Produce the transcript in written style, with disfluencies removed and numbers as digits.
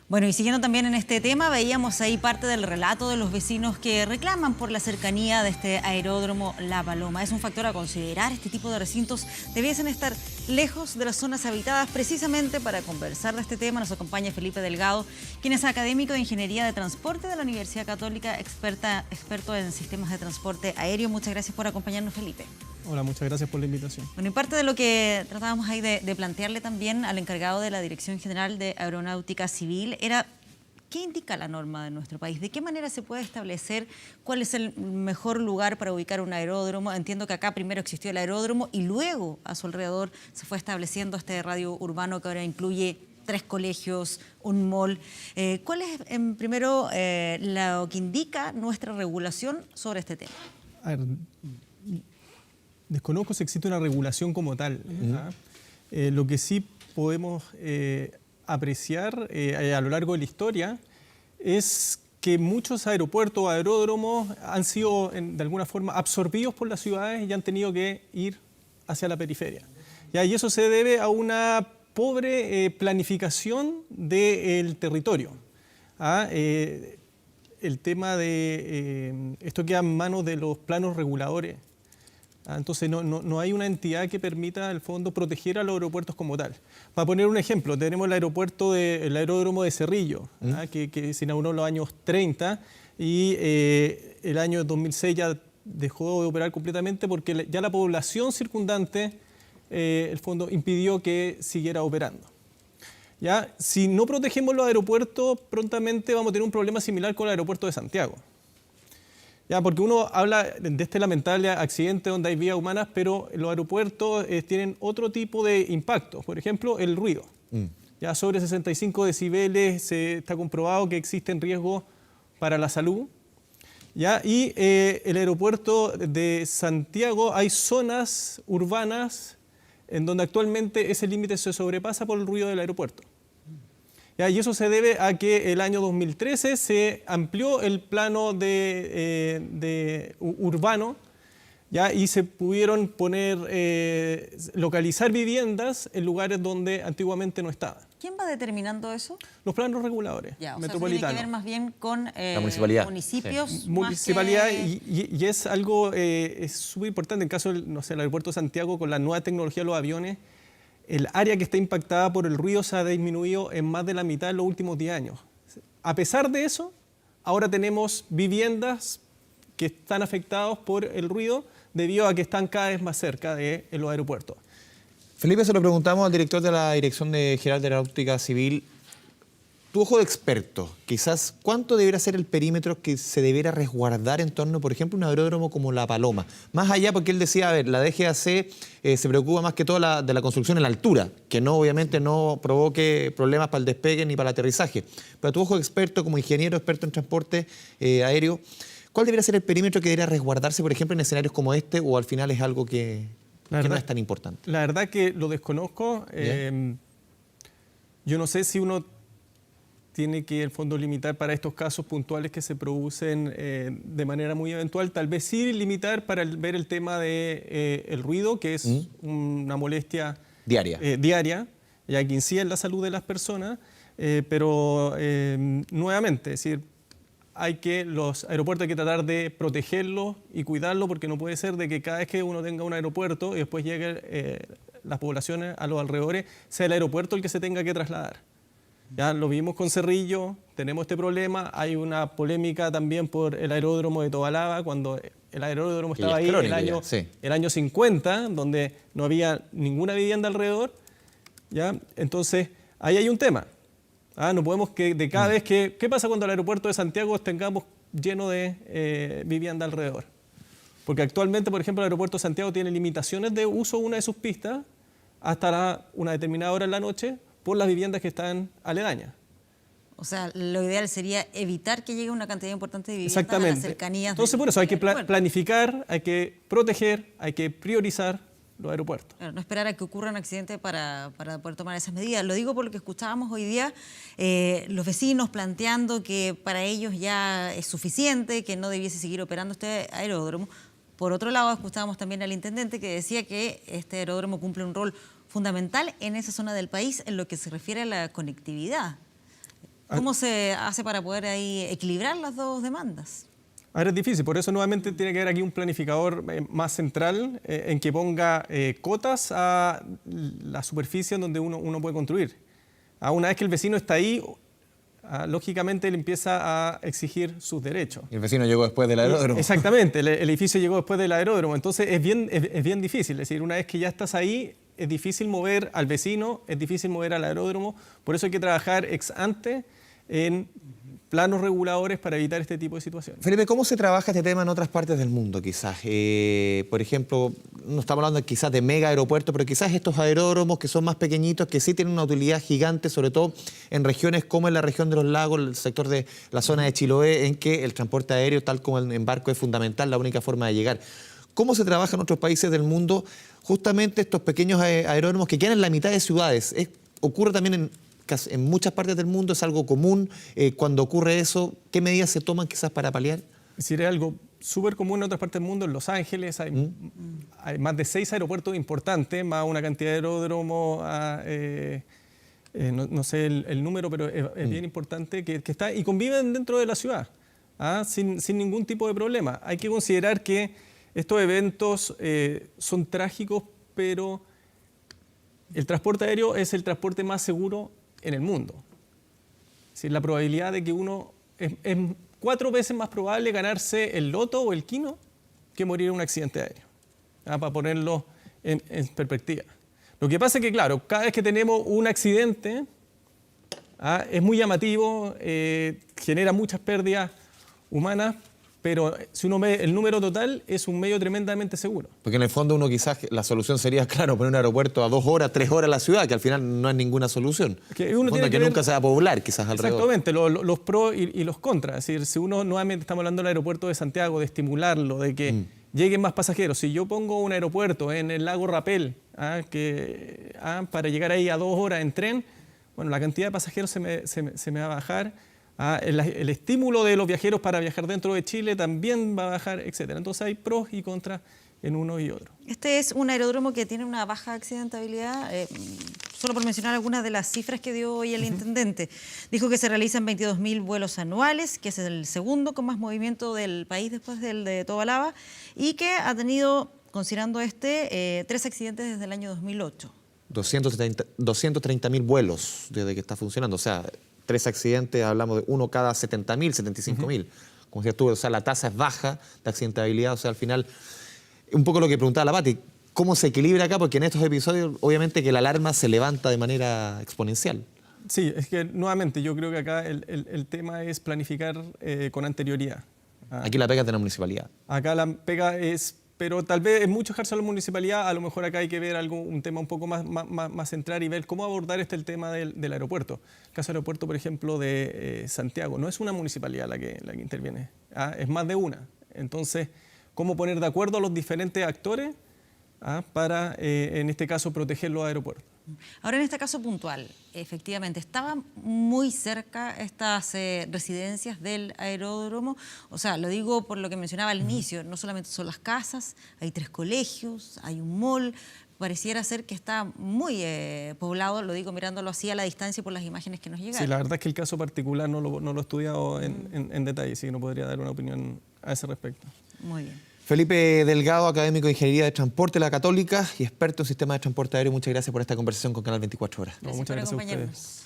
Bueno, y siguiendo también en este tema, veíamos ahí parte del relato de los vecinos que reclaman por la cercanía de este aeródromo La Paloma. Es un factor a considerar. Este tipo de recintos debiesen estar lejos de las zonas habitadas. Precisamente para conversar de este tema nos acompaña Felipe Delgado, quien es académico de Ingeniería de Transporte de la Universidad Católica, experto en sistemas de transporte aéreo. Muchas gracias por acompañarnos, Felipe. Hola, muchas gracias por la invitación. Bueno, y parte de lo que tratábamos ahí de plantearle también al encargado de la Dirección General de Aeronáutica Civil era ¿qué indica la norma de nuestro país? ¿De qué manera se puede establecer cuál es el mejor lugar para ubicar un aeródromo? Entiendo que acá primero existió el aeródromo y luego a su alrededor se fue estableciendo este radio urbano que ahora incluye 3 colegios, un mall. ¿Cuál es primero lo que indica nuestra regulación sobre este tema? A ver, desconozco si existe una regulación como tal. Lo que sí podemos apreciar a lo largo de la historia es que muchos aeropuertos o aeródromos han sido de alguna forma absorbidos por las ciudades y han tenido que ir hacia la periferia. Y eso se debe a una pobre planificación del territorio. El tema de esto queda en manos de los planos reguladores. Entonces no hay una entidad que permita, al fondo, proteger a los aeropuertos como tal. Para poner un ejemplo, tenemos el aeródromo de Cerrillo, que se inauguró en los años 30 y el año 2006 ya dejó de operar completamente porque ya la población circundante, el fondo, impidió que siguiera operando. Si no protegemos los aeropuertos, prontamente vamos a tener un problema similar con el aeropuerto de Santiago. Porque uno habla de este lamentable accidente donde hay vidas humanas, pero los aeropuertos tienen otro tipo de impactos. Por ejemplo, el ruido. Sobre 65 decibeles se está comprobado que existen riesgos para la salud. Y el aeropuerto de Santiago, hay zonas urbanas en donde actualmente ese límite se sobrepasa por el ruido del aeropuerto. Y eso se debe a que el año 2013 se amplió el plano urbano y se pudieron localizar viviendas en lugares donde antiguamente no estaban. ¿Quién va determinando eso? Los planos reguladores metropolitanos. Tiene que ver más bien con la municipalidad. Municipios. Sí. Municipalidad y es algo súper importante. En caso del aeropuerto de Santiago, con la nueva tecnología de los aviones, el área que está impactada por el ruido se ha disminuido en más de la mitad en los últimos 10 años. A pesar de eso, ahora tenemos viviendas que están afectadas por el ruido debido a que están cada vez más cerca de los aeropuertos. Felipe, se lo preguntamos al director de la Dirección General de Aeronáutica Civil. Tu ojo de experto, quizás, ¿cuánto debería ser el perímetro que se debiera resguardar en torno, por ejemplo, a un aeródromo como La Paloma? Más allá, porque él decía, a ver, la DGAC se preocupa más que todo de la construcción en la altura, que obviamente no provoque problemas para el despegue ni para el aterrizaje. Pero tu ojo de experto, como ingeniero experto en transporte aéreo, ¿cuál debería ser el perímetro que debería resguardarse, por ejemplo, en escenarios como este, o al final es algo que no es tan importante? La verdad que lo desconozco. Yo no sé si uno tiene que, el fondo, limitar para estos casos puntuales que se producen de manera muy eventual. Tal vez sí limitar para ver el tema del ruido, que es una molestia diaria, ya que incide en la salud de las personas, pero nuevamente, es decir, los aeropuertos hay que tratar de protegerlos y cuidarlos, porque no puede ser de que cada vez que uno tenga un aeropuerto y después llegue las poblaciones a los alrededores, sea el aeropuerto el que se tenga que trasladar. Ya lo vimos con Cerrillo, tenemos este problema. Hay una polémica también por el aeródromo de Tobalaba, cuando el aeródromo estaba ahí el año 50, donde no había ninguna vivienda alrededor. Entonces, ahí hay un tema. No podemos que de cada vez que... ¿Qué pasa cuando el aeropuerto de Santiago tengamos lleno de vivienda alrededor? Porque actualmente, por ejemplo, el aeropuerto de Santiago tiene limitaciones de uso de una de sus pistas hasta una determinada hora en la noche, por las viviendas que están aledañas. O sea, lo ideal sería evitar que llegue una cantidad importante de viviendas a las cercanías. Entonces, por eso hay que planificar, hay que proteger, hay que priorizar los aeropuertos. Claro, no esperar a que ocurra un accidente para poder tomar esas medidas. Lo digo por lo que escuchábamos hoy día, los vecinos planteando que para ellos ya es suficiente, que no debiese seguir operando este aeródromo. Por otro lado, escuchábamos también al intendente que decía que este aeródromo cumple un rol fundamental en esa zona del país en lo que se refiere a la conectividad. ¿Cómo se hace para poder ahí equilibrar las dos demandas? Ahora es difícil, por eso nuevamente tiene que haber aquí un planificador más central en que ponga cotas a la superficie en donde uno puede construir. Una vez que el vecino está ahí, lógicamente él empieza a exigir sus derechos. Y el vecino llegó después del aeródromo. Exactamente, el edificio llegó después del aeródromo, entonces es bien difícil. Es decir, una vez que ya estás ahí, es difícil mover al vecino, es difícil mover al aeródromo, por eso hay que trabajar ex ante en planos reguladores para evitar este tipo de situaciones. Felipe, ¿cómo se trabaja este tema en otras partes del mundo quizás? Por ejemplo, no estamos hablando quizás de mega aeropuertos, pero quizás estos aeródromos que son más pequeñitos, que sí tienen una utilidad gigante, sobre todo en regiones como en la región de los lagos, el sector de la zona de Chiloé, en que el transporte aéreo, tal como en barco, es fundamental, la única forma de llegar. ¿Cómo se trabaja en otros países del mundo justamente estos pequeños aeródromos que quedan en la mitad de ciudades? ¿Ocurre también en muchas partes del mundo? ¿Es algo común? Cuando ocurre eso, ¿qué medidas se toman quizás para paliar? Es decir, es algo súper común en otras partes del mundo. En Los Ángeles hay más de 6 aeropuertos importantes, más una cantidad de aeródromos, no sé el número, pero es bien importante que está y conviven dentro de la ciudad, sin ningún tipo de problema. Hay que considerar que estos eventos son trágicos, pero el transporte aéreo es el transporte más seguro en el mundo. Es decir, la probabilidad de que uno es 4 veces más probable ganarse el loto o el quino que morir en un accidente aéreo, para ponerlo en perspectiva. Lo que pasa es que, claro, cada vez que tenemos un accidente, es muy llamativo, genera muchas pérdidas humanas, pero si uno ve el número total, es un medio tremendamente seguro. Porque en el fondo uno quizás, la solución sería, claro, poner un aeropuerto a 2 horas, 3 horas a la ciudad, que al final no es ninguna solución. Que uno tiene que nunca se va a poblar quizás alrededor. Exactamente, los pros y los contras. Es decir, si uno nuevamente estamos hablando del aeropuerto de Santiago, de estimularlo, de que lleguen más pasajeros. Si yo pongo un aeropuerto en el lago Rapel, para llegar ahí a 2 horas en tren, bueno, la cantidad de pasajeros se me va a bajar. El estímulo de los viajeros para viajar dentro de Chile también va a bajar, etc. Entonces hay pros y contras en uno y otro. Este es un aeródromo que tiene una baja accidentabilidad. Solo por mencionar algunas de las cifras que dio hoy el intendente. Dijo que se realizan 22.000 vuelos anuales, que es el segundo con más movimiento del país después del de Tobalaba, y que ha tenido, considerando 3 accidentes desde el año 2008. 230.000 vuelos desde que está funcionando, o sea, 3 accidentes, hablamos de uno cada 70.000, 75.000. Como decías tú, o sea, la tasa es baja de accidentabilidad, o sea, al final, un poco lo que preguntaba la Pati, ¿cómo se equilibra acá? Porque en estos episodios, obviamente que la alarma se levanta de manera exponencial. Sí, es que nuevamente yo creo que acá el tema es planificar con anterioridad. Aquí la pega es de la municipalidad. Acá la pega es, pero tal vez es mucho dejarse a la municipalidad, a lo mejor acá hay que ver un tema un poco más central y ver cómo abordar el tema del aeropuerto. El caso del aeropuerto, por ejemplo, de Santiago, no es una municipalidad la que interviene, es más de una. Entonces, ¿cómo poner de acuerdo a los diferentes actores para, en este caso, proteger los aeropuertos? Ahora, en este caso puntual, efectivamente, ¿estaban muy cerca estas residencias del aeródromo? O sea, lo digo por lo que mencionaba al inicio, no solamente son las casas, hay 3 colegios, hay un mall, pareciera ser que está muy poblado, lo digo mirándolo así a la distancia por las imágenes que nos llegaron. Sí, la verdad es que el caso particular no lo he estudiado en detalle, así que no podría dar una opinión a ese respecto. Muy bien. Felipe Delgado, académico de Ingeniería de Transporte, la Católica, y experto en sistema de transporte aéreo. Muchas gracias por esta conversación con Canal 24 Horas. Gracias muchas por gracias a acompañarnos. ustedes.